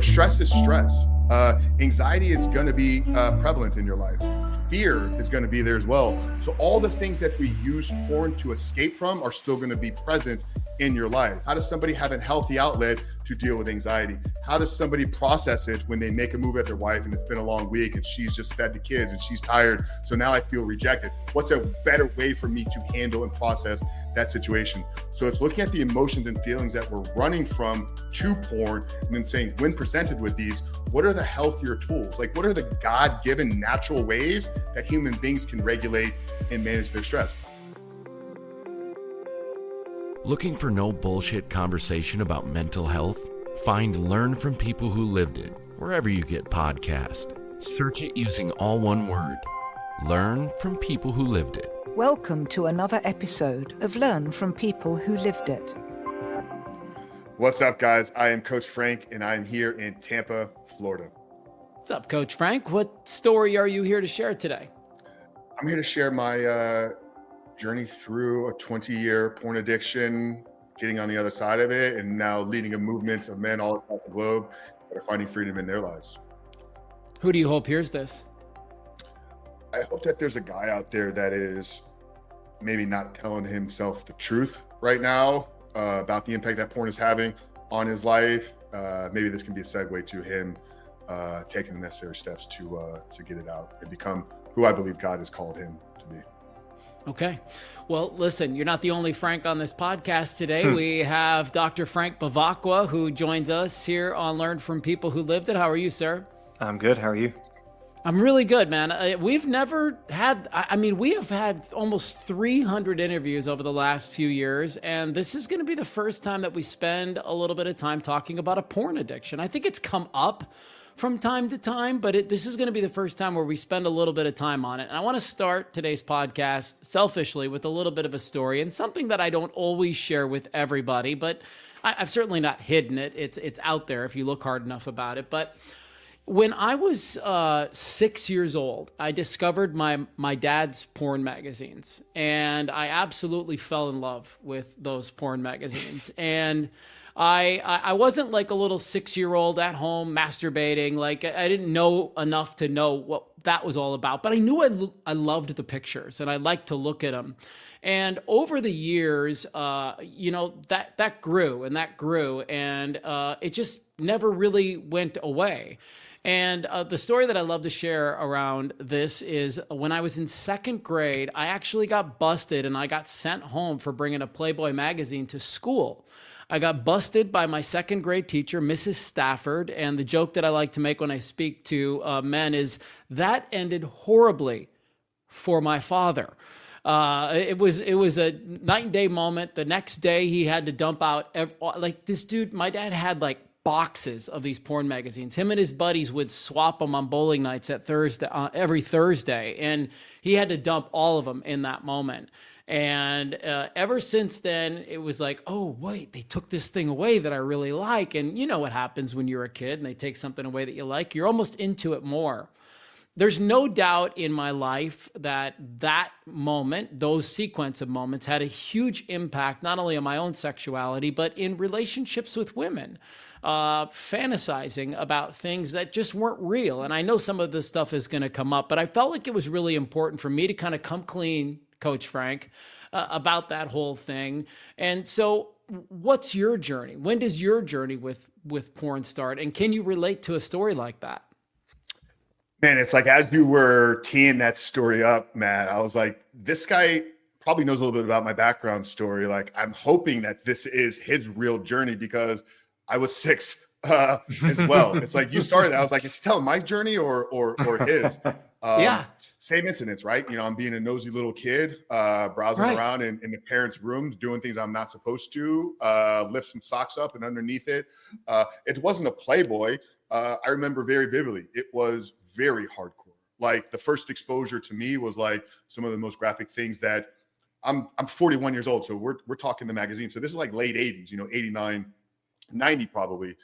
stress is stress. Anxiety is going to be prevalent in your life. Fear is going to be there as well. So all the things that we use porn to escape from are still going to be present in your life. How does somebody have a healthy outlet to deal with anxiety? How does somebody process it when they make a move at their wife and it's been a long week and she's just fed the kids and she's tired, so now I feel rejected? What's a better way for me to handle and process that situation? So it's looking at the emotions and feelings that we're running from to porn and then saying, when presented with these, what are the healthier tools? Like, what are the God-given natural ways that human beings can regulate and manage their stress? Looking for no bullshit conversation about mental health? Find Learn from People Who Lived It wherever you get podcasts. Search it using all one word. Learn from People Who Lived It. Welcome to another episode of Learn from People Who Lived It. What's up, guys? I am Coach Frank, and I'm here in Tampa, Florida. What's up, Coach Frank? What story are you here to share today? I'm here to share my journey through a 20-year porn addiction, getting on the other side of it, and now leading a movement of men all across the globe that are finding freedom in their lives. Who do you hope hears this? I hope that there's a guy out there that is maybe not telling himself the truth right now about the impact that porn is having on his life. Maybe this can be a segue to him taking the necessary steps to get it out and become who I believe God has called him to be. Okay. Well, listen, you're not the only Frank on this podcast today. We have Dr. Frank Bevacqua, who joins us here on Learn from People Who Lived It. How are you, sir? I'm good. How are you? I'm really good, man. We've never had, we have had almost 300 interviews over the last few years, and this is going to be the first time that we spend a little bit of time talking about a porn addiction. I think it's come up from time to time, but this is going to be the first time where we spend a little bit of time on it. And I want to start today's podcast selfishly with a little bit of a story and something that I don't always share with everybody, but I've certainly not hidden it. It's out there if you look hard enough about it. But when I was 6 years old, I discovered my dad's porn magazines, and I absolutely fell in love with those porn magazines. And I wasn't like a little 6-year-old at home masturbating. Like, I didn't know enough to know what that was all about, but I knew I loved the pictures and I liked to look at them. And over the years, that grew and that grew, and it just never really went away. And the story that I love to share around this is when I was in second grade, I actually got busted and I got sent home for bringing a Playboy magazine to school. I got busted by my second grade teacher, Mrs. Stafford, and the joke that I like to make when I speak to men is that ended horribly for my father. It was a night and day moment. The next day he had to dump out, this dude, my dad had like boxes of these porn magazines. Him and his buddies would swap them on bowling nights at every Thursday, and he had to dump all of them in that moment. And ever since then, it was like, oh, wait, they took this thing away that I really like. And you know what happens when you're a kid and they take something away that you like? You're almost into it more. There's no doubt in my life that moment, those sequence of moments, had a huge impact, not only on my own sexuality, but in relationships with women, fantasizing about things that just weren't real. And I know some of this stuff is going to come up, but I felt like it was really important for me to kind of come clean, Coach Frank, about that whole thing. And so what's your journey? When does your journey with porn start? And can you relate to a story like that? Man, it's like as you were teeing that story up, Matt, I was like, this guy probably knows a little bit about my background story. Like, I'm hoping that this is his real journey because I was 6 as well. It's like you started that. I was like, is he telling my journey or his? Yeah. Same incidents, right? You know, I'm being a nosy little kid, browsing around in the parents' rooms, doing things I'm not supposed to, lift some socks up and underneath it. It wasn't a Playboy. I remember very vividly. It was very hardcore. Like the first exposure to me was like some of the most graphic things that I'm 41 years old. So we're talking the magazine. So this is like late 80s, 89, 90 probably.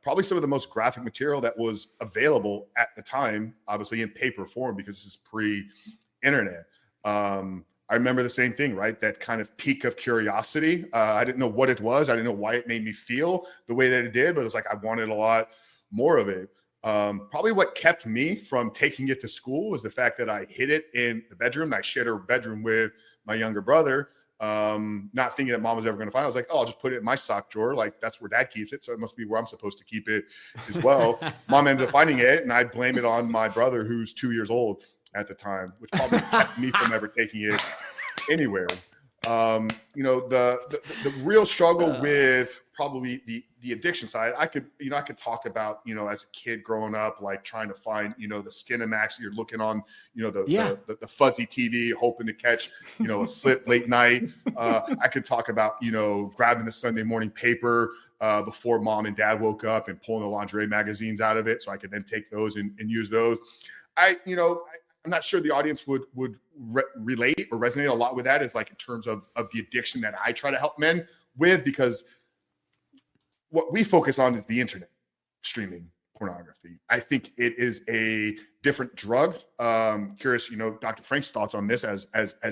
Probably some of the most graphic material that was available at the time, obviously in paper form because this is pre-internet. I remember the same thing, right? That kind of peak of curiosity. I didn't know what it was. I didn't know why it made me feel the way that it did, but it's like I wanted a lot more of it. Probably what kept me from taking it to school was the fact that I hid it in the bedroom. I shared a bedroom with my younger brother, not thinking that mom was ever going to find it. I was like, oh, I'll just put it in my sock drawer. Like, that's where dad keeps it. So it must be where I'm supposed to keep it as well. Mom ended up finding it, and I blame it on my brother, who's 2 years old at the time, which probably kept me from ever taking it anywhere. The real struggle with probably the addiction side, I could talk about, as a kid growing up, like trying to find, the Skinamax, you're looking on, the fuzzy TV, hoping to catch, a slip late night. I could talk about, grabbing the Sunday morning paper before mom and dad woke up and pulling the lingerie magazines out of it, so I could then take those and use those. I'm not sure the audience would relate or resonate a lot with that, is like in terms of the addiction that I try to help men with, because what we focus on is the internet, streaming pornography. I think it is a different drug. Curious, Dr. Frank's thoughts on this as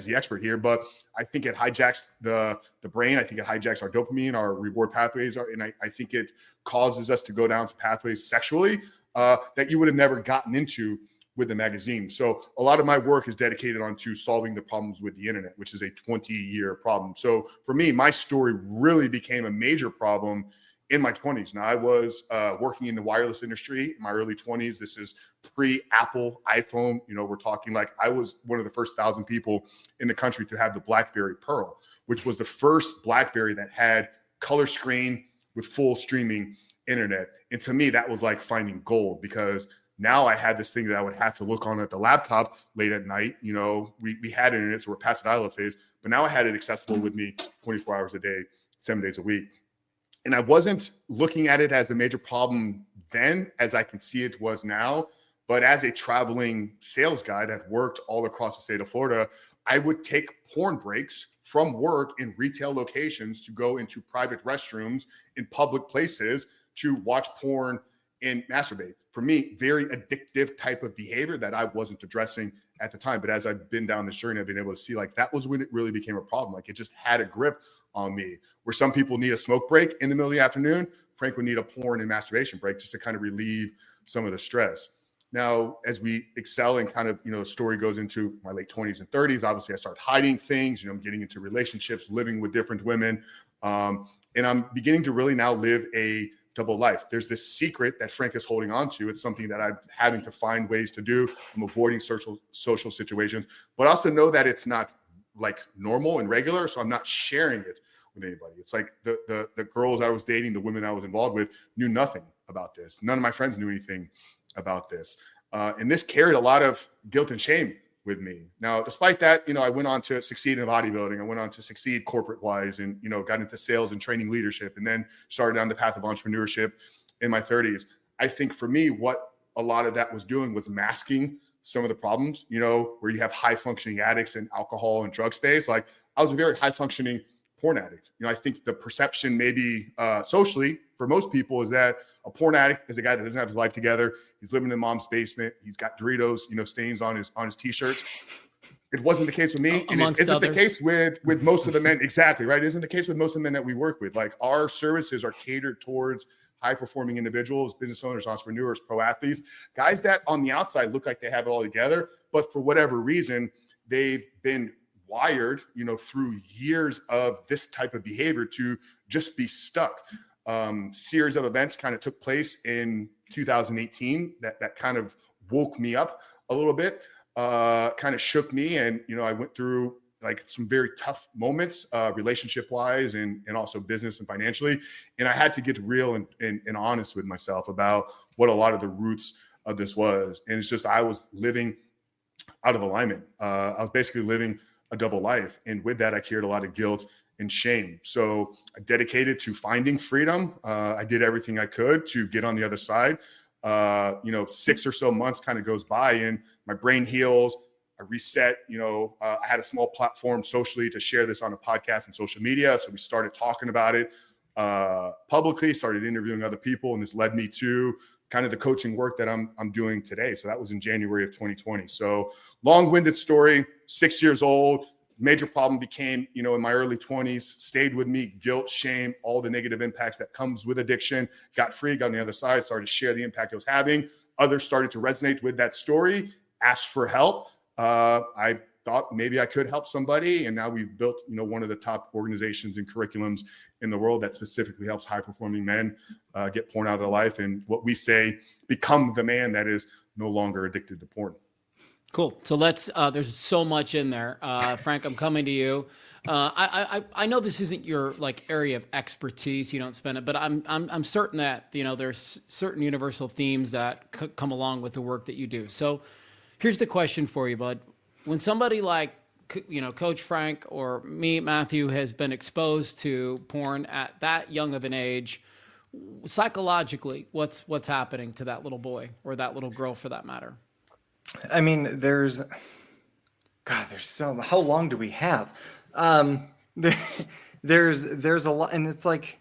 the expert here, but I think it hijacks the brain. I think it hijacks our dopamine, our reward pathways, and I think it causes us to go down some pathways sexually that you would have never gotten into with the magazine. So a lot of my work is dedicated onto solving the problems with the internet, which is a 20-year problem. So for me, my story really became a major problem in my 20s. Now, I was working in the wireless industry in my early 20s. This is pre-Apple iPhone. We're talking like I was one of the first 1,000 people in the country to have the BlackBerry Pearl, which was the first BlackBerry that had color screen with full streaming internet. And to me, that was like finding gold, because now I had this thing that I would have to look on at the laptop late at night. We had internet, so we're past the dial-up phase, but now I had it accessible with me 24 hours a day, 7 days a week. And I wasn't looking at it as a major problem then as I can see it was now. But as a traveling sales guy that worked all across the state of Florida, I would take porn breaks from work in retail locations to go into private restrooms in public places to watch porn and masturbate. For me, very addictive type of behavior that I wasn't addressing at the time. But as I've been down this journey, I've been able to see like that was when it really became a problem. Like it just had a grip on me, where some people need a smoke break in the middle of the afternoon. Frank would need a porn and masturbation break just to kind of relieve some of the stress. Now, as we excel and kind of, the story goes into my late 20s and 30s, obviously I start hiding things, I'm getting into relationships, living with different women. And I'm beginning to really now live a double life. There's this secret that Frank is holding on to. It's something that I'm having to find ways to do. I'm avoiding social situations, but also know that it's not like normal and regular. So I'm not sharing it with anybody. It's like the girls I was dating, the women I was involved with knew nothing about this. None of my friends knew anything about this. And this carried a lot of guilt and shame with me. Now, despite that, I went on to succeed in bodybuilding. I went on to succeed corporate wise and, got into sales and training leadership, and then started down the path of entrepreneurship in my 30s. I think for me, what a lot of that was doing was masking some of the problems, where you have high functioning addicts in alcohol and drug space. Like I was a very high functioning porn addict. I think the perception maybe socially for most people is that a porn addict is a guy that doesn't have his life together. He's living in mom's basement. He's got Doritos, stains on his t-shirts. It wasn't the case with me. And it isn't the case with most of the men. Exactly, right? It isn't the case with most of the men that we work with. Like our services are catered towards high-performing individuals, business owners, entrepreneurs, pro athletes, guys that on the outside look like they have it all together, but for whatever reason, they've been wired, through years of this type of behavior to just be stuck. Series of events kind of took place in 2018 that kind of woke me up a little bit, kind of shook me. And, I went through like some very tough moments, relationship wise and also business and financially. And I had to get real and honest with myself about what a lot of the roots of this was. And it's just, I was living out of alignment. I was basically living a double life. And with that, I carried a lot of guilt and shame. So I dedicated to finding freedom. I did everything I could to get on the other side. 6 or so months kind of goes by and my brain heals. I reset, I had a small platform socially to share this on a podcast and social media. So we started talking about it publicly, started interviewing other people. And this led me to kind of the coaching work that I'm doing today. So that was in January of 2020. So long-winded story, 6 years old, Major problem became, in my early 20s, stayed with me, guilt, shame, all the negative impacts that comes with addiction. Got free, got on the other side, started to share the impact it was having. Others started to resonate with that story, asked for help. I thought maybe I could help somebody. And now we've built, one of the top organizations and curriculums in the world that specifically helps high-performing men get porn out of their life. And what we say, become the man that is no longer addicted to porn. Cool. So there's so much in there. Frank, I'm coming to you. I know this isn't your area of expertise. You don't spend it, but I'm certain that, there's certain universal themes that come along with the work that you do. So here's the question for you, bud. When somebody like, Coach Frank or me, Matthew, has been exposed to porn at that young of an age, psychologically, what's happening to that little boy or that little girl for that matter? I mean, there's so, how long do we have? There's a lot, and it's like,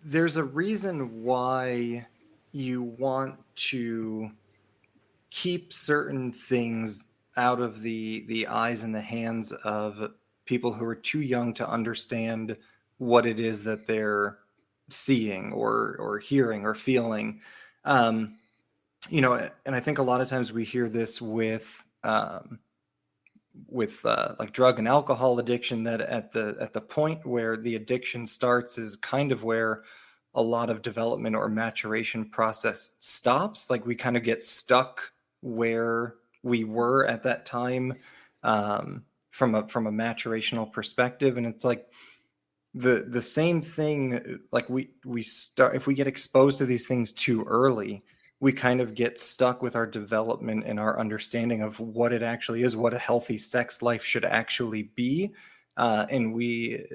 there's a reason why you want to keep certain things out of the eyes and the hands of people who are too young to understand what it is that they're seeing or hearing or feeling. And I think a lot of times we hear this with drug and alcohol addiction, that at the point where the addiction starts is kind of where a lot of development or maturation process stops. Like we kind of get stuck where we were at that time from a maturational perspective. And it's like the same thing, like we start, if we get exposed to these things too early, we kind of get stuck with our development and our understanding of what it actually is, what a healthy sex life should actually be. And we,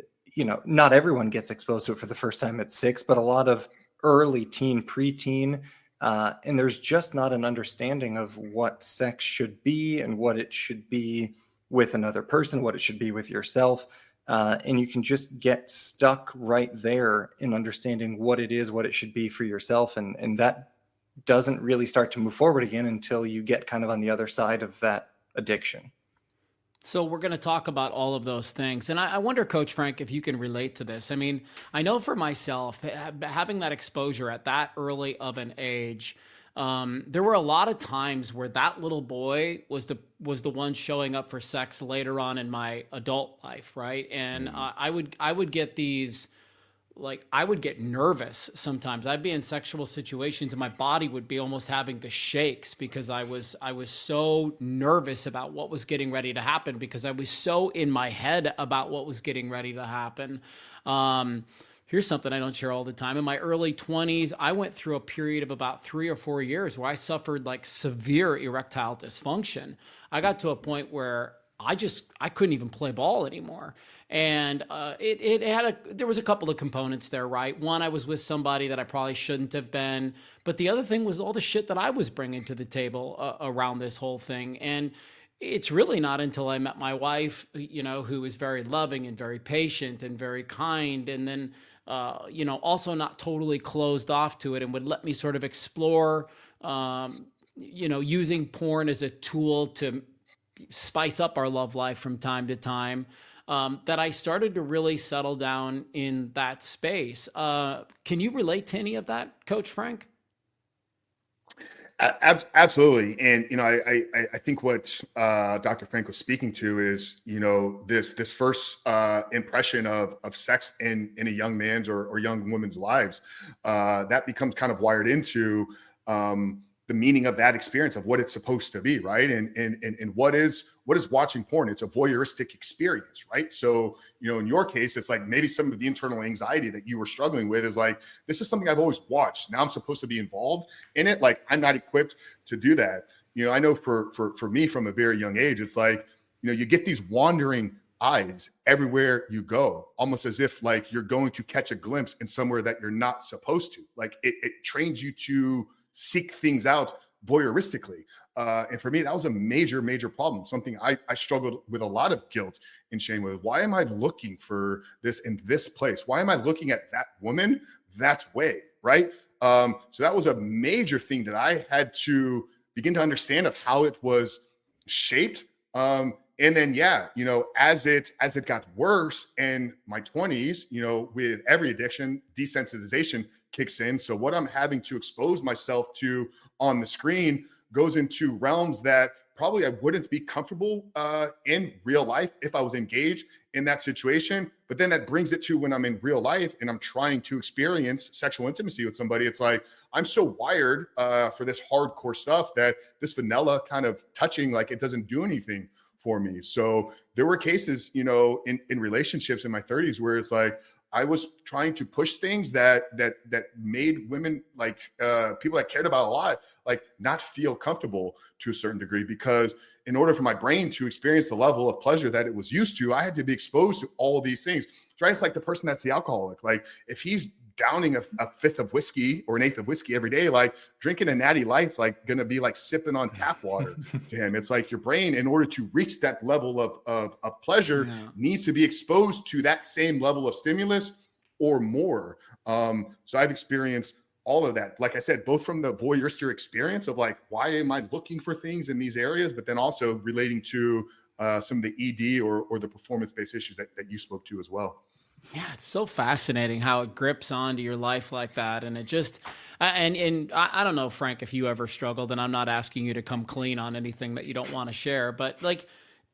not everyone gets exposed to it for the first time at 6, but a lot of early teen, preteen, and there's just not an understanding of what sex should be and what it should be with another person, what it should be with yourself. And you can just get stuck right there in understanding what it is, what it should be for yourself. And that doesn't really start to move forward again until you get kind of on the other side of that addiction. So we're going to talk about all of those things. And I wonder, Coach Frank, if you can relate to this. I mean, I know for myself, having that exposure at that early of an age, there were a lot of times where that little boy was the one showing up for sex later on in my adult life, right? And I would get these, I would get nervous sometimes. I'd be in sexual situations and my body would be almost having the shakes because I was so nervous about what was getting ready to happen, because I was so in my head about what was getting ready to happen. Here's something I don't share all the time. In my early 20s, I went through a period of about 3 or 4 years where I suffered severe erectile dysfunction. I got to a point where I couldn't even play ball anymore. And there was a couple of components there, right? One, I was with somebody that I probably shouldn't have been. But the other thing was all the shit that I was bringing to the table around this whole thing. And it's really not until I met my wife, who was very loving and very patient and very kind. And then, also not totally closed off to it and would let me sort of explore, using porn as a tool to spice up our love life from time to time, that I started to really settle down in that space. Can you relate to any of that, Coach Frank? Absolutely. And, I think what Dr. Frank was speaking to is, this first impression of sex in a young man's or young woman's lives, that becomes kind of wired into the meaning of that experience, of what it's supposed to be, right? And what is watching porn? It's a voyeuristic experience, right? So, in your case, it's like maybe some of the internal anxiety that you were struggling with is like, this is something I've always watched. Now I'm supposed to be involved in it. Like, I'm not equipped to do that. I know for me from a very young age, it's like, you get these wandering eyes everywhere you go, almost as if like you're going to catch a glimpse in somewhere that you're not supposed to. Like it trains you to seek things out voyeuristically. And for me, that was a major, major problem. Something I struggled with a lot of guilt and shame with. Why am I looking for this in this place? Why am I looking at that woman that way? Right. So that was a major thing that I had to begin to understand of how it was shaped. And And then, yeah, as it got worse in my 20s, with every addiction, desensitization kicks in. So what I'm having to expose myself to on the screen goes into realms that probably I wouldn't be comfortable in real life if I was engaged in that situation. But then that brings it to when I'm in real life and I'm trying to experience sexual intimacy with somebody. It's like, I'm so wired for this hardcore stuff that this vanilla kind of touching, like, it doesn't do anything for me. So there were cases, in relationships in my 30s where it's like, I was trying to push things that made women, like people that cared about a lot, like, not feel comfortable to a certain degree, because in order for my brain to experience the level of pleasure that it was used to, I had to be exposed to all of these things. Right? It's like the person that's the alcoholic. Like, if he's downing a fifth of whiskey or an eighth of whiskey every day, like, drinking a Natty Light's like going to be like sipping on tap water to him. It's like your brain, in order to reach that level of pleasure, needs to be exposed to that same level of stimulus or more. So I've experienced all of that. Like I said, both from the voyeuristic experience of like, why am I looking for things in these areas, but then also relating to some of the ED or the performance-based issues that you spoke to as well. Yeah, it's so fascinating how it grips onto your life like that. And it just, and I don't know, Frank, if you ever struggled, and I'm not asking you to come clean on anything that you don't want to share, but like,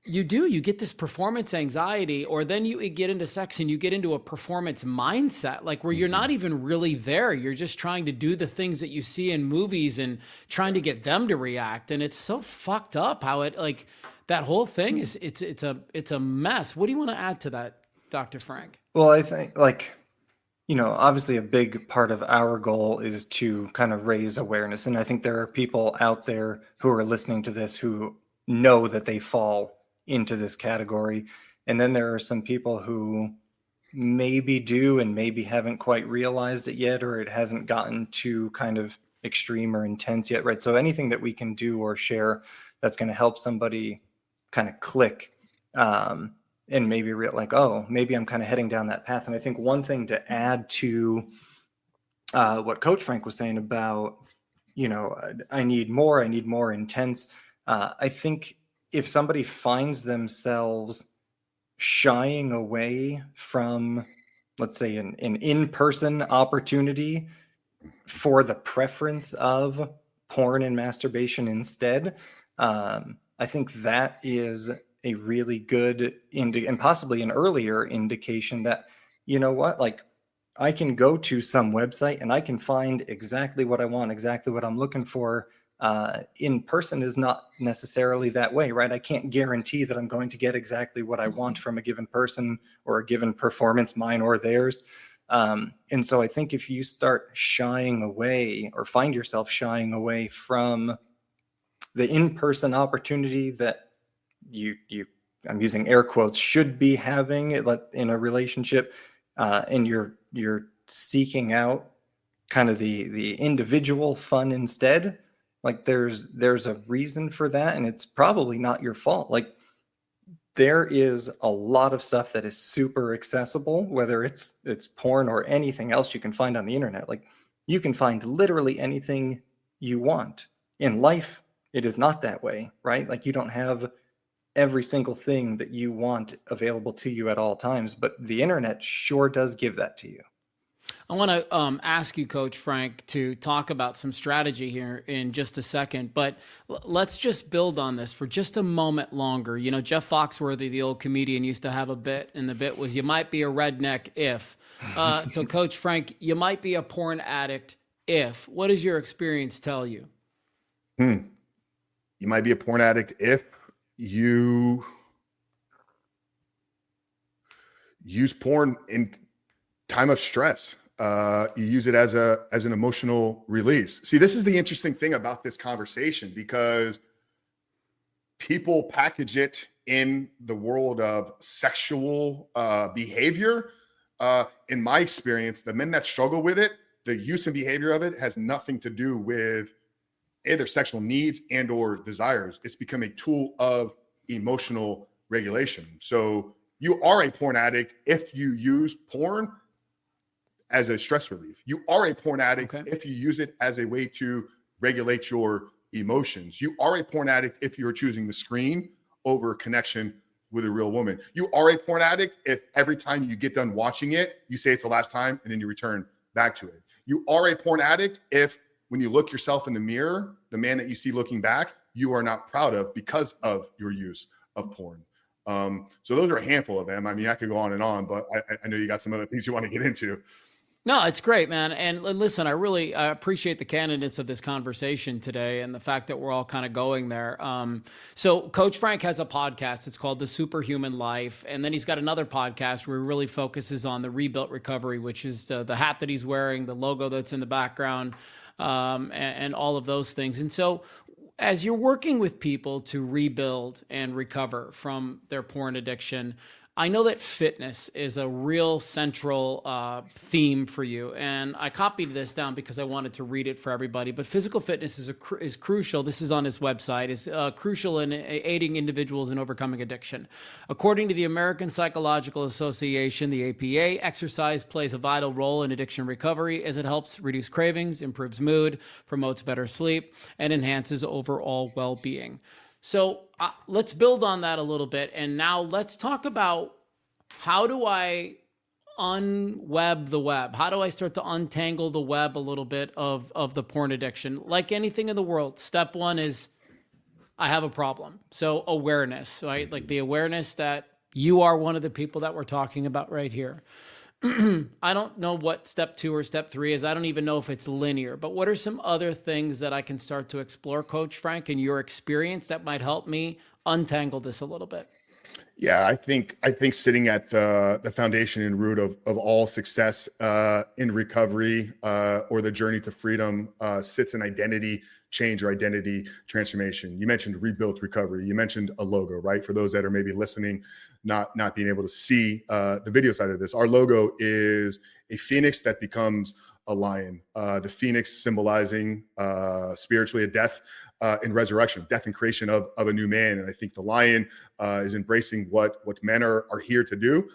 you get this performance anxiety, or then you get into sex and you get into a performance mindset, like where you're not even really there. You're just trying to do the things that you see in movies and trying to get them to react. And it's so fucked up how it, like, that whole thing is, it's a mess. What do you want to add to that, Dr. Frank? Well, I think, like, obviously a big part of our goal is to kind of raise awareness. And I think there are people out there who are listening to this who know that they fall into this category. And then there are some people who maybe do and maybe haven't quite realized it yet, or it hasn't gotten too kind of extreme or intense yet, right? So anything that we can do or share that's going to help somebody kind of click and maybe like, oh, maybe I'm kind of heading down that path. And I think one thing to add to what Coach Frank was saying about, I need more intense. I think if somebody finds themselves shying away from, let's say, an in-person opportunity for the preference of porn and masturbation instead, I think that is a really good and possibly an earlier indication that, like, I can go to some website and I can find exactly what I want, exactly what I'm looking for. In person is not necessarily that way, right? I can't guarantee that I'm going to get exactly what I want from a given person or a given performance, mine or theirs. And so I think if you start shying away or find yourself shying away from the in-person opportunity that you I'm using air quotes, should be having in a relationship, and you're seeking out kind of the individual fun instead, like there's a reason for that, and it's probably not your fault. Like, there is a lot of stuff that is super accessible, whether it's porn or anything else you can find on the internet. Like, you can find literally anything you want. In life, it is not that way, right? Like, you don't have every single thing that you want available to you at all times, but the internet sure does give that to you. I want to ask you, Coach Frank, to talk about some strategy here in just a second, but let's just build on this for just a moment longer. Jeff Foxworthy, the old comedian, used to have a bit, and the bit was, you might be a redneck if. So, Coach Frank, you might be a porn addict if. What does your experience tell you? You might be a porn addict if you use porn in time of stress. You use it as an emotional release. See, this is the interesting thing about this conversation, because people package it in the world of sexual behavior. In my experience, the men that struggle with it, the use and behavior of it has nothing to do with either sexual needs and or desires. It's become a tool of emotional regulation. So you are a porn addict if you use porn as a stress relief. You are a porn addict if you use it as a way to regulate your emotions. You are a porn addict if you're choosing the screen over connection with a real woman. You are a porn addict if every time you get done watching it, you say it's the last time and then you return back to it. You are a porn addict if when you look yourself in the mirror, the man that you see looking back, you are not proud of because of your use of porn. So those are a handful of them. I mean, I could go on and on, but I know you got some other things you want to get into. No, it's great, man. And listen, I really appreciate the candidness of this conversation today and the fact that we're all kind of going there. So Coach Frank has a podcast. It's called The Superhuman Life. And then he's got another podcast where he really focuses on the rebuilt recovery, which is the hat that he's wearing, the logo that's in the background, and all of those things. And so as you're working with people to rebuild and recover from their porn addiction, I know that fitness is a real central theme for you, and I copied this down because I wanted to read it for everybody. But physical fitness is crucial. This is on his website. Is crucial in aiding individuals in overcoming addiction. According to the American Psychological Association, the APA, exercise plays a vital role in addiction recovery as it helps reduce cravings, improves mood, promotes better sleep, and enhances overall well-being. So let's build on that a little bit. And now let's talk about, how do I unweb the web? How do I start to untangle the web a little bit of the porn addiction? Like anything in the world, step one is I have a problem. So awareness, right? Like the awareness that you are one of the people that we're talking about right here. I don't know what step 2 or step 3 is. I don't even know if it's linear, but what are some other things that I can start to explore, Coach Frank, in your experience that might help me untangle this a little bit? Yeah, I think sitting at the foundation and root of all success in recovery or the journey to freedom sits in identity change or identity transformation. You mentioned rebuilt recovery. You mentioned a logo, right? For those that are maybe listening, not being able to see the video side of this, our logo is a phoenix that becomes a lion. The phoenix symbolizing spiritually a death and resurrection, death and creation of a new man. And I think the lion is embracing what men are here to do,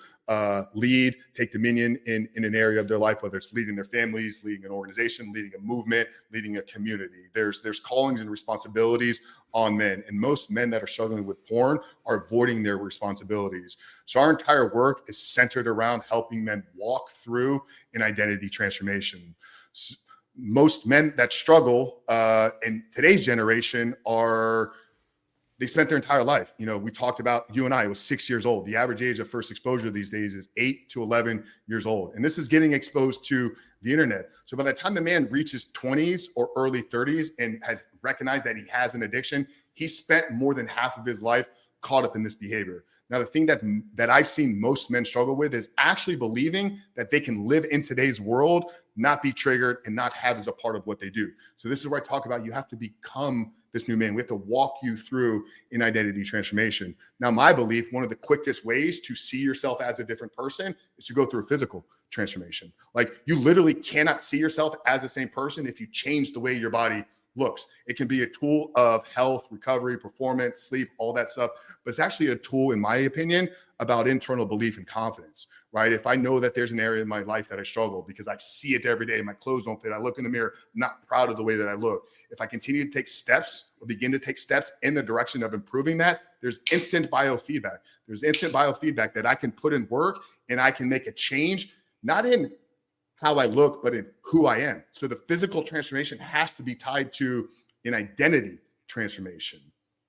lead, take dominion in an area of their life, whether it's leading their families, leading an organization, leading a movement, leading a community. There's callings and responsibilities on men. And most men that are struggling with porn are avoiding their responsibilities. So our entire work is centered around helping men walk through an identity transformation. Most men that struggle in today's generation they spent their entire life. You know, we talked about, you and I, it was 6 years old. The average age of first exposure these days is 8 to 11 years old. And this is getting exposed to the internet. So by the time the man reaches 20s or early 30s and has recognized that he has an addiction, he spent more than half of his life caught up in this behavior. Now, the thing that I've seen most men struggle with is actually believing that they can live in today's world, not be triggered, and not have as a part of what they do. So this is where I talk about you have to become this new man. We have to walk you through an identity transformation. Now, my belief, one of the quickest ways to see yourself as a different person is to go through a physical transformation. Like, you literally cannot see yourself as the same person if you change the way your body looks. It can be a tool of health, recovery, performance, sleep, all that stuff. But it's actually a tool, in my opinion, about internal belief and confidence, right? If I know that there's an area in my life that I struggle because I see it every day, my clothes don't fit, I look in the mirror, I'm not proud of the way that I look. If I continue to take steps or begin to take steps in the direction of improving that, there's instant biofeedback. There's instant biofeedback that I can put in work and I can make a change, not in how I look, but in who I am. So the physical transformation has to be tied to an identity transformation.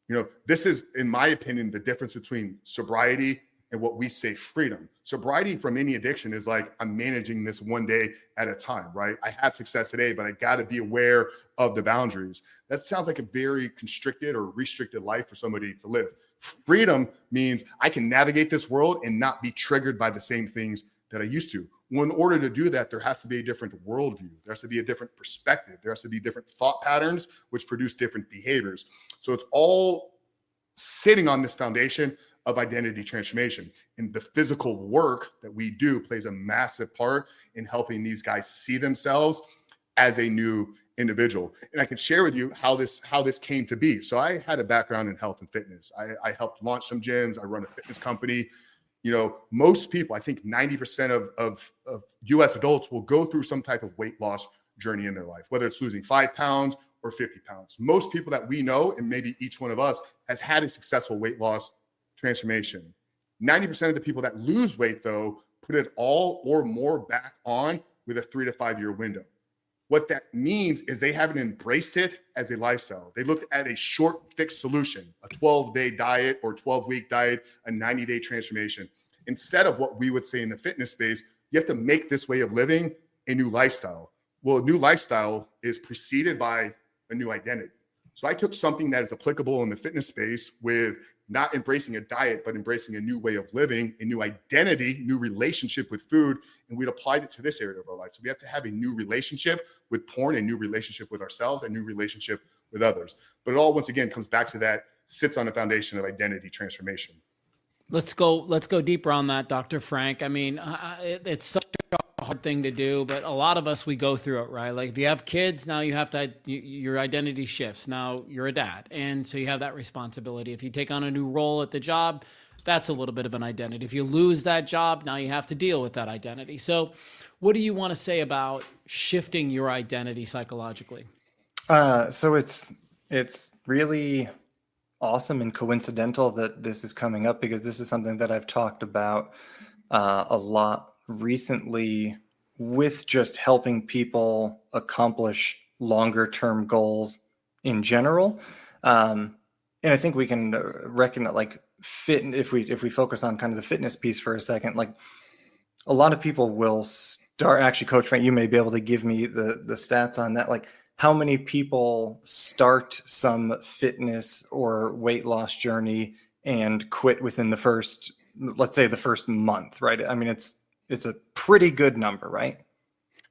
You know, this is, in my opinion, the difference between sobriety and what we say freedom. Sobriety from any addiction is like, I'm managing this one day at a time, right? I have success today, but I got to be aware of the boundaries. That sounds like a very constricted or restricted life for somebody to live. Freedom means I can navigate this world and not be triggered by the same things that I used to. Well, in order to do that, there has to be a different worldview. There has to be a different perspective. There has to be different thought patterns, which produce different behaviors. So it's all sitting on this foundation of identity transformation. And the physical work that we do plays a massive part in helping these guys see themselves as a new individual. And I can share with you how this came to be. So I had a background in health and fitness. I helped launch some gyms. I run a fitness company. You know, most people, I think 90% of US adults will go through some type of weight loss journey in their life, whether it's losing 5 pounds or 50 pounds. Most people that we know, and maybe each one of us, has had a successful weight loss transformation. 90% of the people that lose weight, though, put it all or more back on with a 3 to 5 year window. What that means is they haven't embraced it as a lifestyle. They looked at a short, fixed solution, a 12-day diet or 12-week diet, a 90-day transformation. Instead of what we would say in the fitness space, you have to make this way of living a new lifestyle. Well, a new lifestyle is preceded by a new identity. So I took something that is applicable in the fitness space with not embracing a diet, but embracing a new way of living, a new identity, new relationship with food, and we'd applied it to this area of our life. So we have to have a new relationship with porn, a new relationship with ourselves, a new relationship with others. But it all, once again, comes back to that, sits on the foundation of identity transformation. Let's go deeper on that, Dr. Frank. I mean, it's such a hard thing to do, but a lot of us, we go through it, right? Like if you have kids, now you have to, your identity shifts. Now you're a dad. And so you have that responsibility. If you take on a new role at the job, that's a little bit of an identity. If you lose that job, now you have to deal with that identity. So what do you want to say about shifting your identity psychologically? So it's really awesome and coincidental that this is coming up, because this is something that I've talked about a lot recently with just helping people accomplish longer term goals in general. And I think we can reckon that, like, if we focus on kind of the fitness piece for a second, like a lot of people will start, actually, Coach Frank, you may be able to give me the stats on that. Like, how many people start some fitness or weight loss journey and quit within the first, let's say, the first month, right? I mean, it's a pretty good number, right?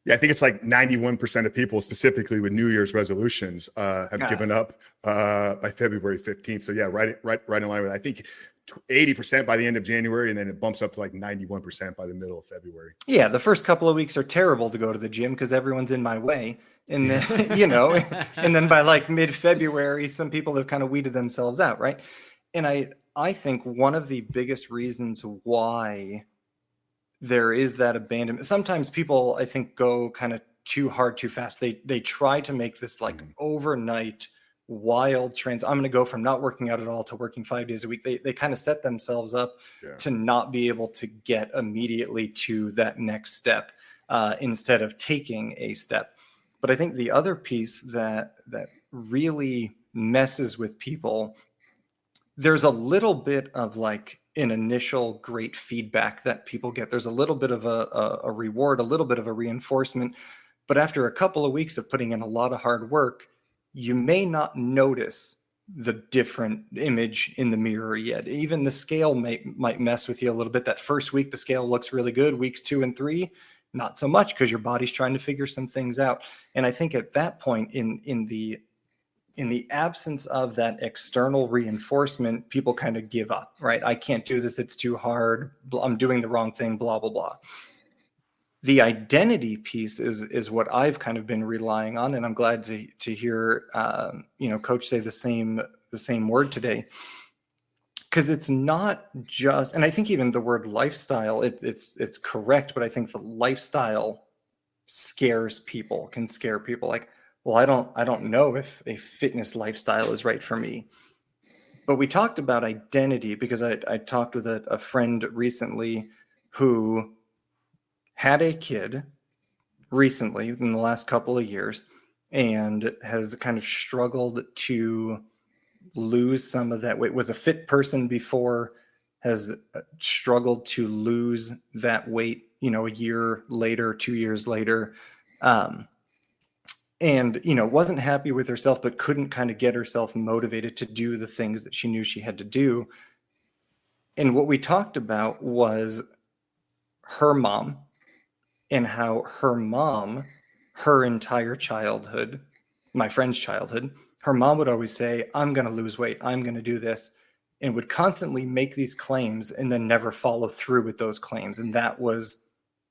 Yeah, I think it's like 91% of people, specifically with New Year's resolutions, have given up by February 15th. So yeah, right in line with that. I think 80% by the end of January, and then it bumps up to like 91% by the middle of February. Yeah, the first couple of weeks are terrible to go to the gym because everyone's in my way. And then, and then by like mid-February, some people have kind of weeded themselves out, right? And I think one of the biggest reasons why there is that abandonment, sometimes people, I think, go kind of too hard, too fast. They try to make this like overnight wild trends. I'm going to go from not working out at all to working 5 days a week. They kind of set themselves up to not be able to get immediately to that next step instead of taking a step. But I think the other piece that really messes with people, there's a little bit of like an initial great feedback that people get. There's a little bit of a reward, a little bit of a reinforcement. But after a couple of weeks of putting in a lot of hard work, you may not notice the different image in the mirror yet. Even the scale might mess with you a little bit. That first week, the scale looks really good. Weeks 2 and 3, not so much, because your body's trying to figure some things out. And I think at that point, in the absence of that external reinforcement, people kind of give up, right? I can't do this. It's too hard. I'm doing the wrong thing, blah, blah, blah. The identity piece is what I've kind of been relying on. And I'm glad to hear, Coach say the same word today, because it's not just, and I think even the word lifestyle, it's correct, but I think the lifestyle can scare people. Like, well, I don't know if a fitness lifestyle is right for me. But we talked about identity because I talked with a friend recently who had a kid recently in the last couple of years and has kind of struggled to lose some of that weight. Was a fit person before, has struggled to lose that weight, a year later, 2 years later. And, wasn't happy with herself, but couldn't kind of get herself motivated to do the things that she knew she had to do. And what we talked about was her mom and how her entire childhood, my friend's childhood, her mom would always say, I'm going to lose weight, I'm going to do this, and would constantly make these claims and then never follow through with those claims. And that was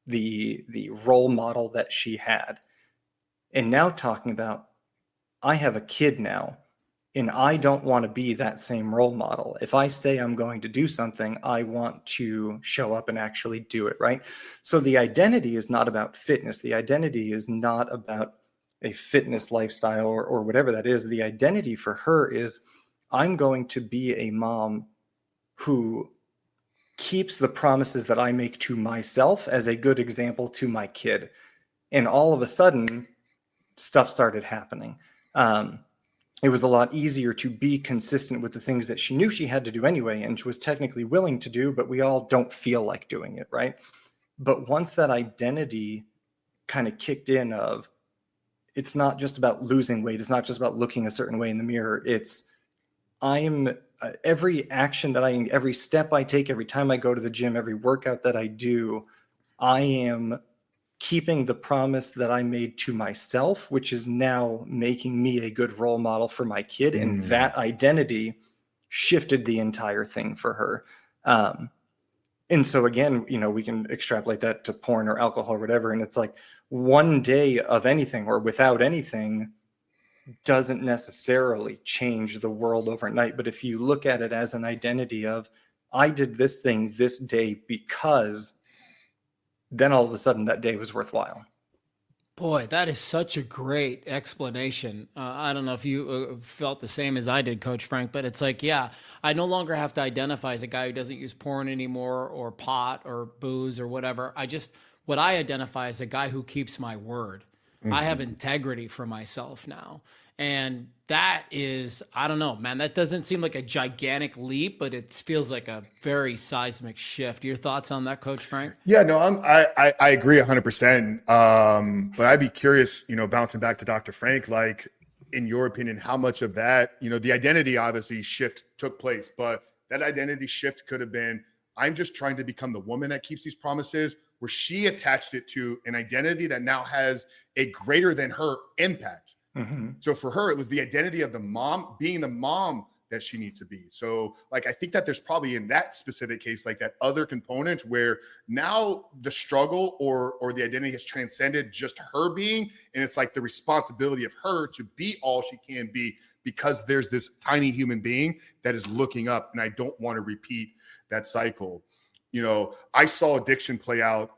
the role model that she had. And now talking about, I have a kid now, and I don't want to be that same role model. If I say I'm going to do something, I want to show up and actually do it, right? So the identity is not about fitness. The identity is not about a fitness lifestyle or whatever that is, the identity for her is, I'm going to be a mom who keeps the promises that I make to myself as a good example to my kid. And all of a sudden, stuff started happening. It was a lot easier to be consistent with the things that she knew she had to do anyway, and she was technically willing to do, but we all don't feel like doing it, right? But once that identity kind of kicked in of, it's not just about losing weight, it's not just about looking a certain way in the mirror, it's every action that every step I take, every time I go to the gym, every workout that I do, I am keeping the promise that I made to myself, which is now making me a good role model for my kid. And that identity shifted the entire thing for her. And so again, we can extrapolate that to porn or alcohol or whatever. And it's like, one day of anything or without anything doesn't necessarily change the world overnight. But if you look at it as an identity of, I did this thing this day because, then all of a sudden that day was worthwhile. Boy, that is such a great explanation. I don't know if you felt the same as I did, Coach Frank, but it's like, yeah, I no longer have to identify as a guy who doesn't use porn anymore or pot or booze or whatever. What I identify as a guy who keeps my word. I have integrity for myself now. And that is, I don't know, man, that doesn't seem like a gigantic leap, but it feels like a very seismic shift. Your thoughts on that, Coach Frank? Yeah, no, I agree 100%. But I'd be curious, bouncing back to Dr. Frank, like, in your opinion, how much of that, the identity obviously shift took place, but that identity shift could have been, I'm just trying to become the woman that keeps these promises, where she attached it to an identity that now has a greater than her impact. So for her, it was the identity of the mom, being the mom that she needs to be. So like, I think that there's probably in that specific case, like that other component where now the struggle or the identity has transcended just her being. And it's like the responsibility of her to be all she can be, because there's this tiny human being that is looking up, and I don't want to repeat that cycle. I saw addiction play out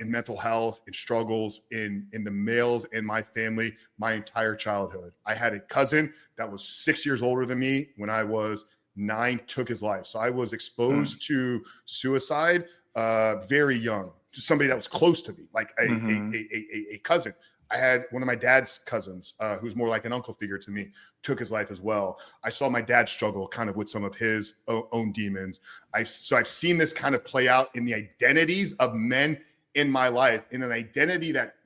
in mental health and struggles in the males in my family my entire childhood. I had a cousin that was 6 years older than me when I was 9, took his life. So I was exposed to suicide very young, to somebody that was close to me, like a cousin. I had one of my dad's cousins, who's more like an uncle figure to me, took his life as well. I saw my dad struggle kind of with some of his own demons. I've seen this kind of play out in the identities of men in my life, in an identity that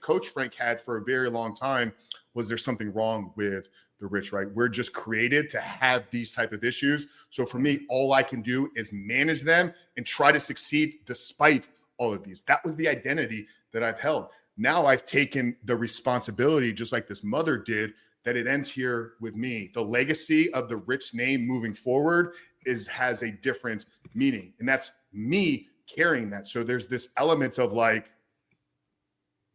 Coach Frank had for a very long time. Was there something wrong with the rich, right? We're just created to have these type of issues. So for me, all I can do is manage them and try to succeed despite all of these. That was the identity that I've held. Now I've taken the responsibility, just like this mother did, that it ends here with me. The legacy of the rich name moving forward has a different meaning. And that's me carrying that. So there's this element of like,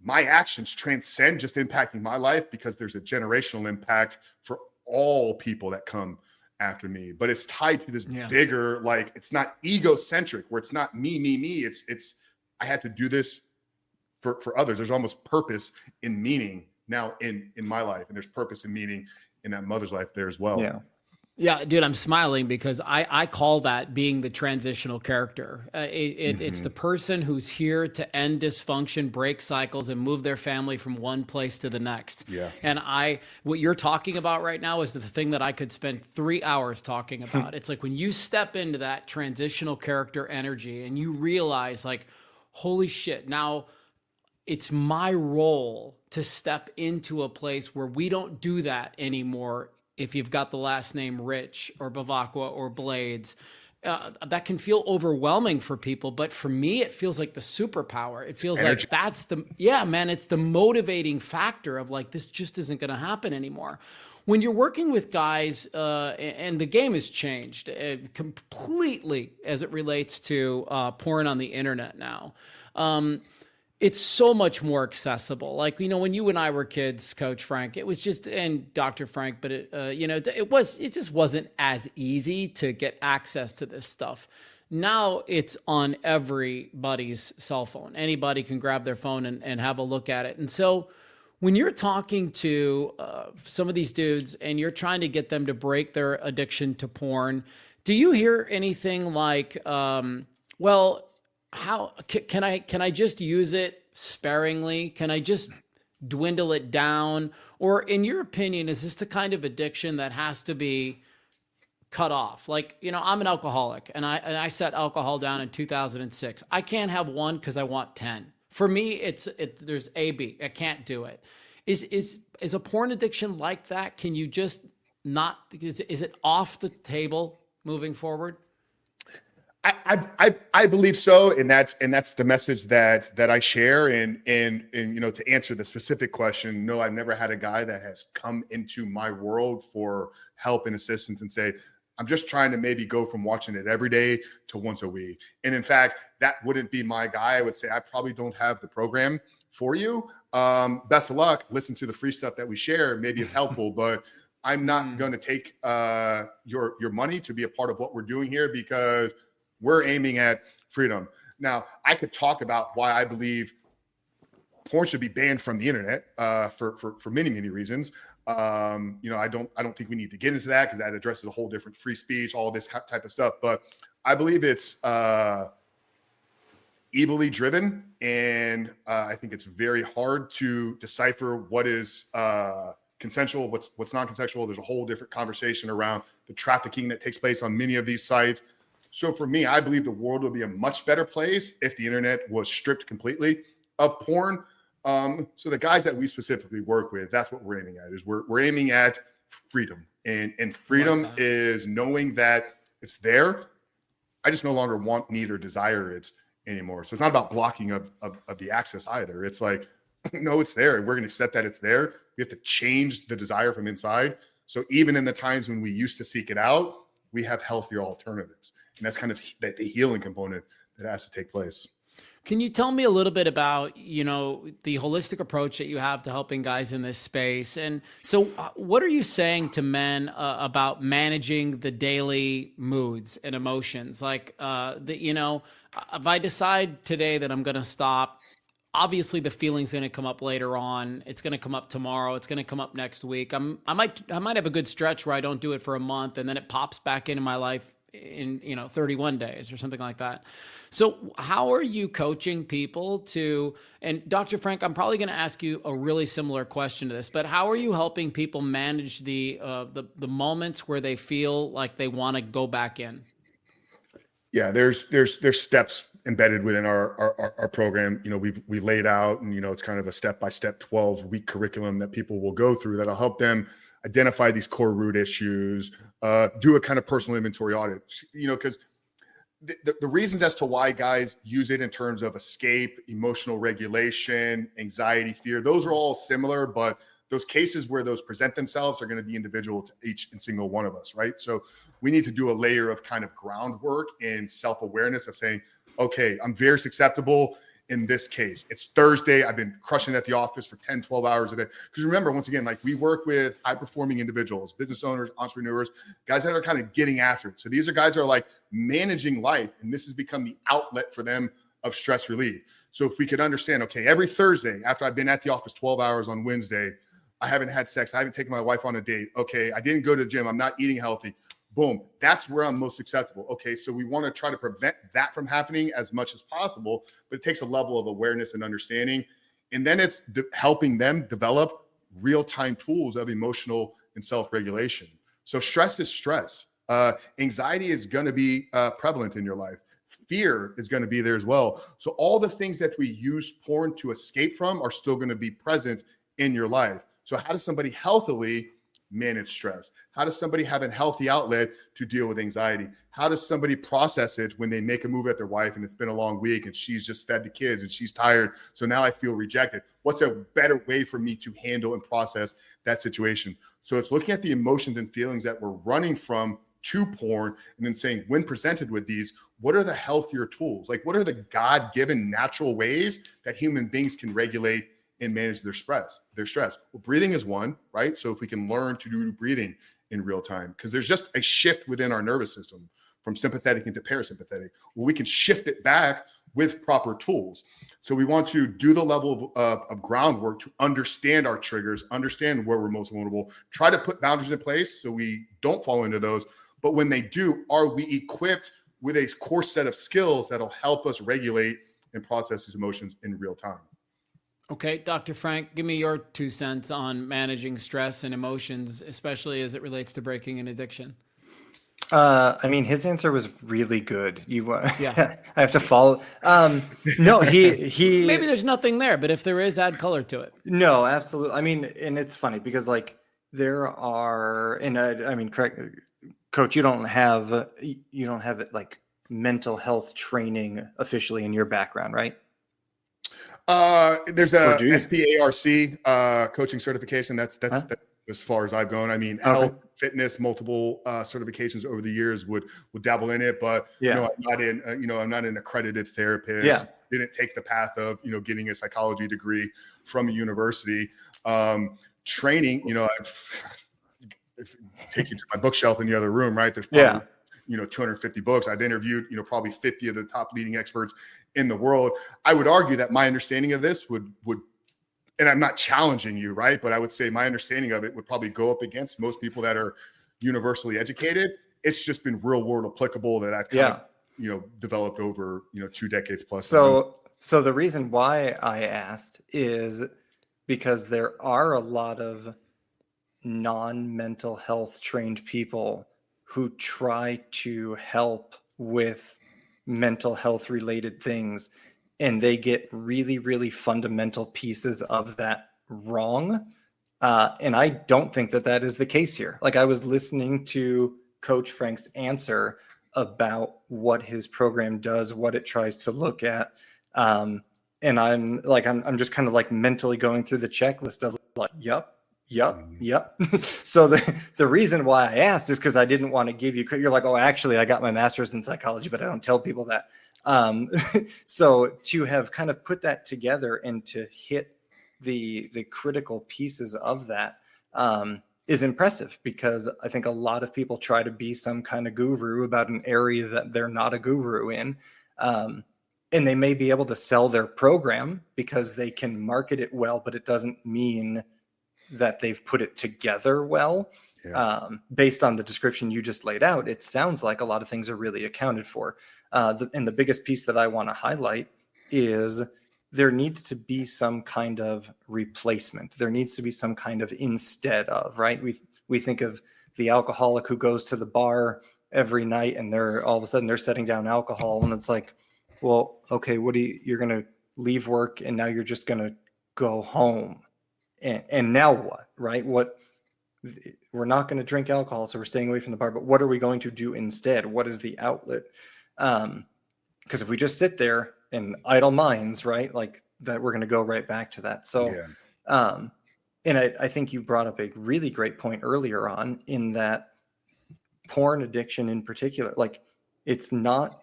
my actions transcend just impacting my life, because there's a generational impact for all people that come after me. But it's tied to this bigger, like, it's not egocentric, where it's not me. It's I have to do this for others. There's almost purpose and meaning now in my life, and there's purpose and meaning in that mother's life there as well. Yeah, dude, I'm smiling because I call that being the transitional character. It's the person who's here to end dysfunction, break cycles, and move their family from one place to the next. Yeah. And what you're talking about right now is the thing that I could spend 3 hours talking about. It's like when you step into that transitional character energy and you realize, like, holy shit, now it's my role to step into a place where we don't do that anymore. If you've got the last name Rich or Bevacqua or Blades, that can feel overwhelming for people. But for me, it feels like the superpower. It feels like that's it's the motivating factor of like, this just isn't going to happen anymore. When you're working with guys, and the game has changed completely as it relates to porn on the internet now. It's so much more accessible. Like, when you and I were kids, Coach Frank, it was just, and Dr. Frank, but it just wasn't as easy to get access to this stuff. Now it's on everybody's cell phone. Anybody can grab their phone and have a look at it. And so When you're talking to some of these dudes and you're trying to get them to break their addiction to porn, do you hear anything like, well, how can I just use it sparingly? Can I just dwindle it down? Or in your opinion, is this the kind of addiction that has to be cut off? Like, I'm an alcoholic and I set alcohol down in 2006. I can't have one because I want 10. For me, there's A, B. I can't do it. Is a porn addiction like that? Can you just not, is it off the table moving forward? I believe so, and that's the message that I share. And to answer the specific question, no, I've never had a guy that has come into my world for help and assistance and say, I'm just trying to maybe go from watching it every day to once a week. And in fact, that wouldn't be my guy. I would say I probably don't have the program for you. Best of luck. Listen to the free stuff that we share. Maybe it's helpful, but I'm not going to take your money to be a part of what we're doing here, because we're aiming at freedom. Now, I could talk about why I believe porn should be banned from the internet for many, many reasons. I don't think we need to get into that, because that addresses a whole different free speech, all this type of stuff. But I believe it's evilly driven, and I think it's very hard to decipher what is consensual, what's non-consensual. There's a whole different conversation around the trafficking that takes place on many of these sites. So for me, I believe the world would be a much better place if the internet was stripped completely of porn. So the guys that we specifically work with, that's what we're aiming at. Is we're aiming at freedom, and freedom is knowing that it's there. I just no longer want, need, or desire it anymore. So it's not about blocking of the access either. It's like, no, it's there, and we're going to accept that it's there. We have to change the desire from inside. So even in the times when we used to seek it out, we have healthier alternatives. And that's kind of the healing component that has to take place. Can you tell me a little bit about, the holistic approach that you have to helping guys in this space? And so what are you saying to men about managing the daily moods and emotions? Like, if I decide today that I'm going to stop, obviously the feeling's going to come up later on. It's going to come up tomorrow. It's going to come up next week. I might have a good stretch where I don't do it for a month, and then it pops back into my life in 31 days or something like that. So how are you coaching people to, and Dr. Frank, I'm probably going to ask you a really similar question to this, but how are you helping people manage the moments where they feel like they want to go back in? Yeah, there's steps embedded within our program. We laid out, and it's kind of a step-by-step 12-week curriculum that people will go through that'll help them identify these core root issues, do a kind of personal inventory audit, because the reasons as to why guys use it in terms of escape, emotional regulation, anxiety, fear, those are all similar, but those cases where those present themselves are going to be individual to each and single one of us, right? So we need to do a layer of kind of groundwork and self-awareness of saying, okay, I'm very susceptible in this case. It's Thursday. I've been crushing at the office for 10, 12 hours a day. Because remember, once again, like, we work with high-performing individuals, business owners, entrepreneurs, guys that are kind of getting after it. So these are guys that are like managing life, and this has become the outlet for them of stress relief. So if we could understand, okay, every Thursday after I've been at the office 12 hours on Wednesday, I haven't had sex, I haven't taken my wife on a date. Okay, I didn't go to the gym, I'm not eating healthy. Boom, that's where I'm most acceptable. Okay, so we want to try to prevent that from happening as much as possible, but it takes a level of awareness and understanding. And then it's helping them develop real-time tools of emotional and self-regulation. So stress is stress. Anxiety is going to be prevalent in your life. Fear is going to be there as well. So all the things that we use porn to escape from are still going to be present in your life. So how does somebody healthily manage stress? How does somebody have a healthy outlet to deal with anxiety? How does somebody process it when they make a move at their wife and it's been a long week and she's just fed the kids and she's tired? So now I feel rejected. What's a better way for me to handle and process that situation? So it's looking at the emotions and feelings that we're running from to porn, and then saying, when presented with these, what are the healthier tools? Like, what are the God-given natural ways that human beings can regulate and manage their stress? Well, breathing is one, right? So if we can learn to do breathing in real time, because there's just a shift within our nervous system from sympathetic into parasympathetic. Well, we can shift it back with proper tools. So we want to do the level of groundwork to understand our triggers, understand where we're most vulnerable, try to put boundaries in place so we don't fall into those. But when they do, are we equipped with a core set of skills that'll help us regulate and process these emotions in real time? Okay, Dr. Frank, give me your 2 cents on managing stress and emotions, especially as it relates to breaking an addiction. I mean, his answer was really good. Yeah. I have to follow. No, he. Maybe there's nothing there, but if there is, add color to it. No, absolutely. I mean, and it's funny because like there are, and I mean, correct, Coach, you don't have it like mental health training officially in your background, right? There's a SPARC coaching certification. That's as far as I've gone. I mean, health, fitness, multiple certifications over the years would dabble in it, but I'm not an accredited therapist. Yeah. Didn't take the path of getting a psychology degree from a university. Training, if take you to my bookshelf in the other room, right? There's probably 250 books. I've interviewed probably 50 of the top leading experts in the world. I would argue that my understanding of this would and I'm not challenging you, right? But I would say my understanding of it would probably go up against most people that are universally educated. It's just been real world applicable that I've kind of, developed over, 2 decades plus. So the reason why I asked is because there are a lot of non-mental health trained people who try to help with mental health related things, and they get really, really fundamental pieces of that wrong. And I don't think that is the case here. Like, I was listening to Coach Frank's answer about what his program does, what it tries to look at. And I'm just kind of like mentally going through the checklist of like, yep. So the reason why I asked is because I didn't want to give you, you're like, oh, actually I got my master's in psychology, but I don't tell people that. So to have kind of put that together and to hit the critical pieces of that is impressive, because I think a lot of people try to be some kind of guru about an area that they're not a guru in. And they may be able to sell their program because they can market it well, but it doesn't mean that they've put it together well. Based on the description you just laid out, it sounds like a lot of things are really accounted for. And the biggest piece that I want to highlight is there needs to be some kind of replacement. There needs to be some kind of instead of, right? We think of the alcoholic who goes to the bar every night and they're all of a sudden they're setting down alcohol, and it's like, well, okay, you're going to leave work and now you're just going to go home. And now what, right? We're not going to drink alcohol, so we're staying away from the bar, but what are we going to do instead? What is the outlet? Because if we just sit there and idle minds, right, like that, we're going to go right back to that. So, and I think you brought up a really great point earlier on, in that porn addiction in particular, like, it's not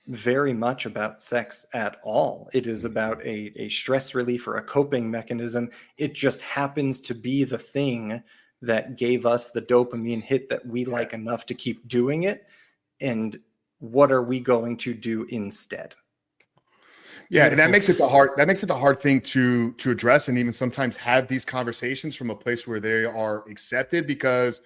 very much about sex at all. It is about a stress relief or a coping mechanism. It just happens to be the thing that gave us the dopamine hit that we like enough to keep doing it. And what are we going to do instead? Yeah, and that makes it the hard thing to address, and even sometimes have these conversations from a place where they are accepted, because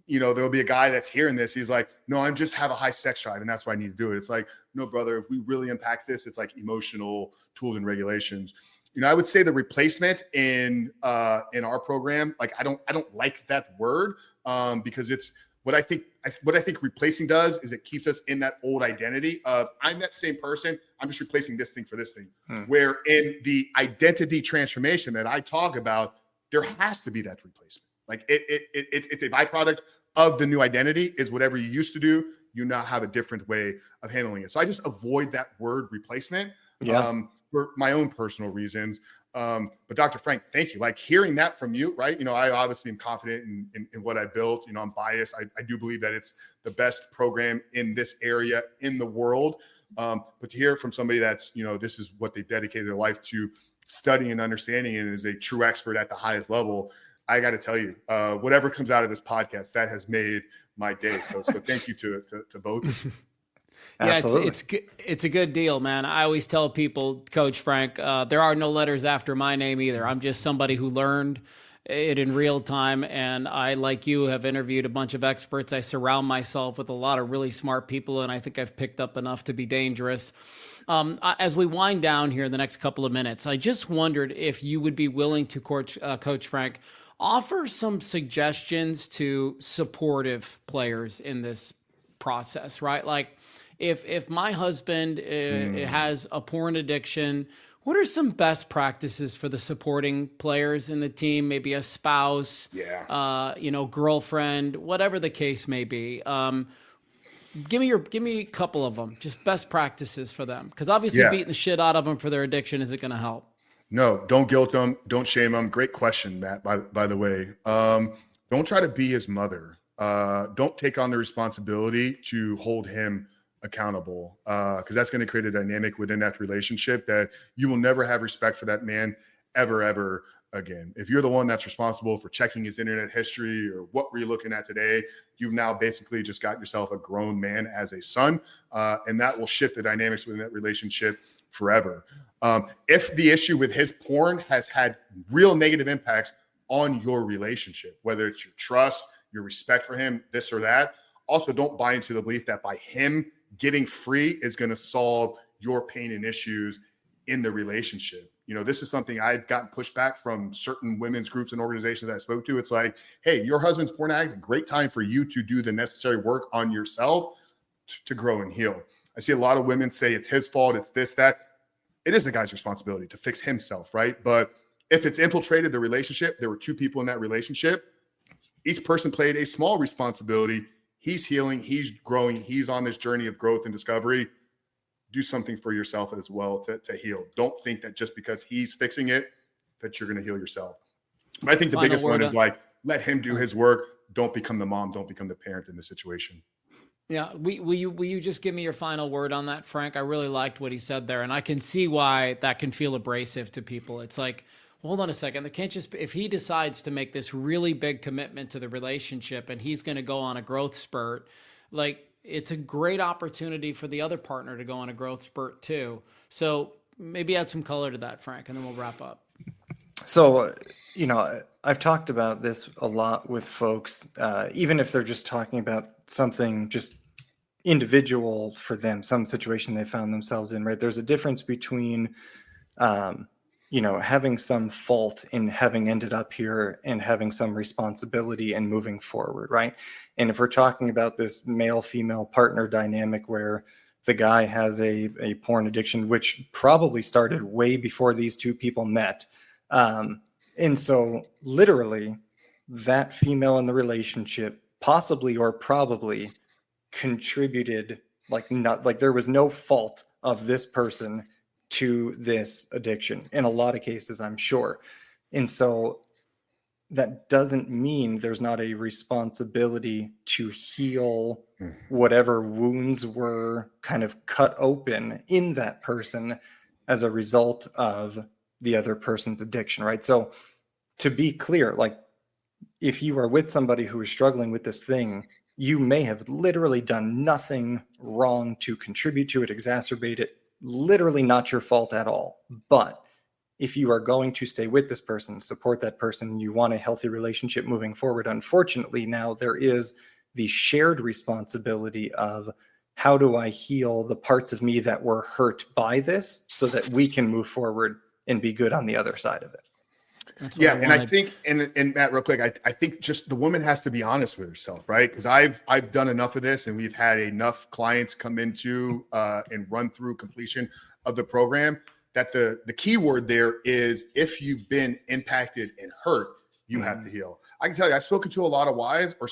there'll be a guy that's hearing this. He's like, no, I just have a high sex drive and that's why I need to do it. It's like, no, brother, if we really unpack this, it's like emotional tools and regulations. I would say the replacement in our program, like, I don't like that word because it's what I think replacing does is it keeps us in that old identity of, I'm that same person, I'm just replacing this thing for this thing. Where in the identity transformation that I talk about, there has to be that replacement. Like, it's a byproduct of the new identity, is whatever you used to do, you now have a different way of handling it. So I just avoid that word replacement for my own personal reasons. But Dr. Frank, thank you. Like, hearing that from you, right? I obviously am confident in what I built. I'm biased. I do believe that it's the best program in this area in the world. But to hear it from somebody that's, this is what they dedicated their life to studying and understanding, and is a true expert at the highest level, I got to tell you, whatever comes out of this podcast, that has made my day. So thank you to both of you. Yeah, Absolutely. it's a good deal, man. I always tell people, Coach Frank, there are no letters after my name either. I'm just somebody who learned it in real time, and I, like you, have interviewed a bunch of experts. I surround myself with a lot of really smart people, and I think I've picked up enough to be dangerous. As we wind down here in the next couple of minutes, I just wondered if you would be willing to, Coach Frank, offer some suggestions to supportive players in this process, right? Like, if my husband has a porn addiction, what are some best practices for the supporting players in the team? Maybe a spouse, girlfriend, whatever the case may be. Give me a couple of them, just best practices for them, because obviously beating the shit out of them for their addiction isn't going to help. No, don't guilt them, don't shame them. Great question, Matt. By the way, don't try to be his mother. Don't take on the responsibility to hold him accountable, because that's going to create a dynamic within that relationship that you will never have respect for that man ever again. If you're the one that's responsible for checking his internet history or what were you looking at today, you've now basically just got yourself a grown man as a son, and that will shift the dynamics within that relationship forever. If the issue with his porn has had real negative impacts on your relationship, whether it's your trust, your respect for him, this or that, also don't buy into the belief that by him getting free is going to solve your pain and issues in the relationship. This is something I've gotten pushback from certain women's groups and organizations that I spoke to. It's like, hey, your husband's porn addict, great time for you to do the necessary work on yourself to grow and heal. I see a lot of women say it's his fault, it's this, that. It is the guy's responsibility to fix himself, right? But if it's infiltrated the relationship, there were two people in that relationship, each person played a small responsibility. He's healing, he's growing, he's on this journey of growth and discovery. Do something for yourself as well to heal. Don't think that just because he's fixing it, that you're going to heal yourself. But I think the biggest one is like, let him do his work. Don't become the mom. Don't become the parent in the situation. Yeah. Will you just give me your final word on that, Frank? I really liked what he said there, and I can see why that can feel abrasive to people. It's like, hold on a second. They can't just, if he decides to make this really big commitment to the relationship and he's going to go on a growth spurt, like, it's a great opportunity for the other partner to go on a growth spurt too. So maybe add some color to that, Frank, and then we'll wrap up. So, I've talked about this a lot with folks, even if they're just talking about something just individual for them, some situation they found themselves in, right? There's a difference between, having some fault in having ended up here and having some responsibility and moving forward, right? And if we're talking about this male-female partner dynamic where the guy has a porn addiction, which probably started way before these two people met. And so literally that female in the relationship possibly or probably contributed, like there was no fault of this person to this addiction in a lot of cases, I'm sure. And so that doesn't mean there's not a responsibility to heal whatever wounds were kind of cut open in that person as a result of the other person's addiction, right? So to be clear, like, if you are with somebody who is struggling with this thing, you may have literally done nothing wrong to contribute to it, exacerbate it, literally not your fault at all. But if you are going to stay with this person, support that person, you want a healthy relationship moving forward, unfortunately, now there is the shared responsibility of how do I heal the parts of me that were hurt by this so that we can move forward and be good on the other side of it. Yeah, and I think, and Matt, real quick, I think just the woman has to be honest with herself, right? Because I've done enough of this, and we've had enough clients come into and run through completion of the program that the key word there is, if you've been impacted and hurt, you have to heal. I can tell you, I've spoken to a lot of wives or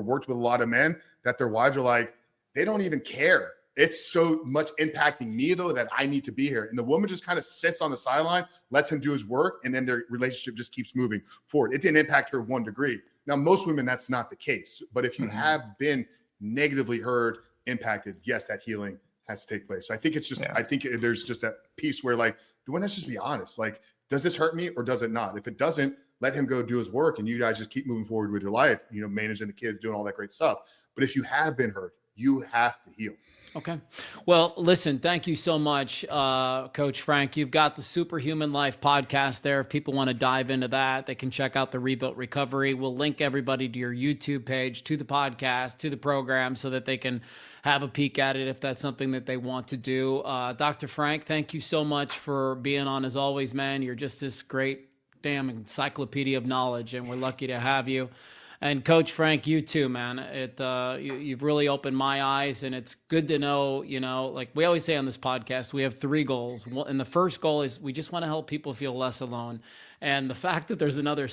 worked with a lot of men that their wives are like, they don't even care. It's so much impacting me, though, that I need to be here. And the woman just kind of sits on the sideline, lets him do his work, and then their relationship just keeps moving forward. It didn't impact her 1 degree. Now, most women, that's not the case. But if you have been negatively hurt, impacted, yes, that healing has to take place. So I think it's just, I think there's just that piece where, like, the one has to just be honest. Like, does this hurt me or does it not? If it doesn't, let him go do his work, and you guys just keep moving forward with your life, managing the kids, doing all that great stuff. But if you have been hurt, you have to heal. Okay. Well, listen, thank you so much, Coach Frank. You've got the Superhuman Life podcast there. If people want to dive into that, they can check out the Rebuilt Recovery. We'll link everybody to your YouTube page, to the podcast, to the program, so that they can have a peek at it if that's something that they want to do. Dr. Frank, thank you so much for being on as always, man. You're just this great damn encyclopedia of knowledge, and we're lucky to have you. And Coach Frank, you too, man. You've really opened my eyes, and it's good to know, like we always say on this podcast, we have 3 goals. And the first goal is we just want to help people feel less alone. And the fact that there's another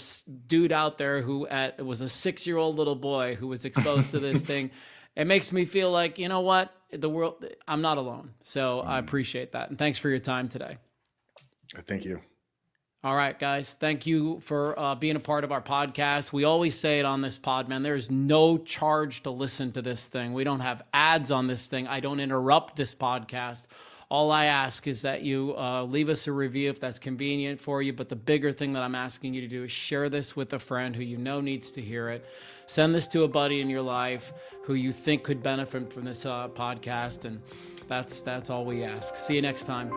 dude out there who was a 6-year-old little boy who was exposed to this thing, it makes me feel like, you know what, I'm not alone. So I appreciate that. And thanks for your time today. Thank you. All right, guys. Thank you for being a part of our podcast. We always say it on this pod, man. There's no charge to listen to this thing. We don't have ads on this thing. I don't interrupt this podcast. All I ask is that you leave us a review if that's convenient for you. But the bigger thing that I'm asking you to do is share this with a friend who you know needs to hear it. Send this to a buddy in your life who you think could benefit from this podcast. And that's all we ask. See you next time.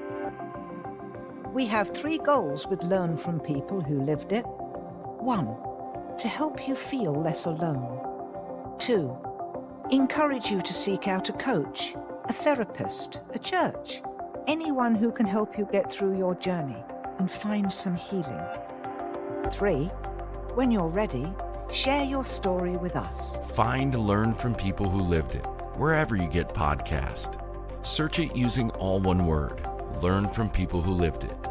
We have 3 goals with Learn from People Who Lived It. 1. To help you feel less alone. 2. Encourage you to seek out a coach, a therapist, a church, anyone who can help you get through your journey and find some healing. 3. When you're ready, share your story with us. Find Learn from People Who Lived It wherever you get podcasts. Search it using all one word. Learn from People Who Lived It.